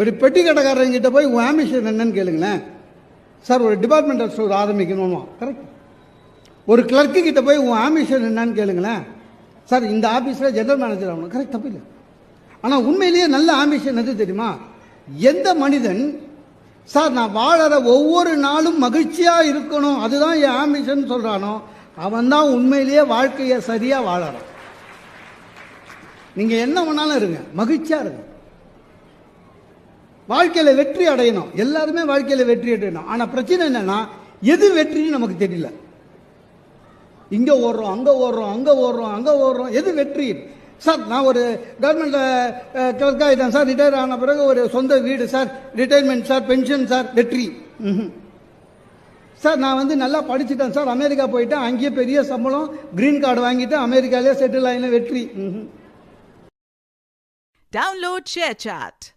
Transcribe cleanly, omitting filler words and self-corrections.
ஒரு பெட்டி கடைக்காரங்கிட்ட போய் உன் ஆம்பிஷன் என்னன்னு கேளுங்களேன். சார் ஒரு டிபார்ட்மெண்டல் ஸ்டோர் ஆரம்பிக்கணுமா, கரெக்ட். ஒரு கிளர்க்கு கிட்ட போய் உன் ஆம்பிஷன் என்னன்னு கேளுங்களேன். சார் இந்த ஆஃபீஸில் ஜெனரல் மேனேஜர் ஆகணும், கரெக்ட், தப்பு இல்லை. ஆனால் உண்மையிலேயே நல்ல ஆம்பிஷன் எது தெரியுமா? எந்த மனிதன் சார் நான் வாழற ஒவ்வொரு நாளும் மகிழ்ச்சியாக இருக்கணும் அதுதான் என் ஆம்பிஷன் சொல்கிறானோ அவன் தான் உண்மையிலேயே வாழ்க்கையை சரியாக வாழறான். நீங்கள் என்ன வேணாலும் இருங்க, மகிழ்ச்சியாக இருங்க. வாழ்க்கையில் வெற்றி அடையணும், எல்லாருமே வாழ்க்கையில் வெற்றி அடையணும். ஆனால் பிரச்சனை என்னன்னா எது வெற்றின்னு நமக்கு தெரியல. இங்கே ஓடுறோம், அங்கே ஓடுறோம், அங்கே ஓடுறோம், அங்கே ஓடுறோம், எது வெற்றி? சார் நான் ஒரு கவர்மெண்ட் கிளர்க் ஆகிட்டேன் சார், ரிட்டையர் ஆன பிறகு ஒரு சொந்த வீடு sir, retirement sir, pension sir, வெற்றி. சார் நான் வந்து நல்லா படிச்சுட்டேன் சார், அமெரிக்கா போயிட்டேன், அங்கேயே பெரிய சம்பளம், கிரீன் கார்டு வாங்கிட்டேன், அமெரிக்காலே செட்டில் ஆகின, வெற்றி. Download ShareChat.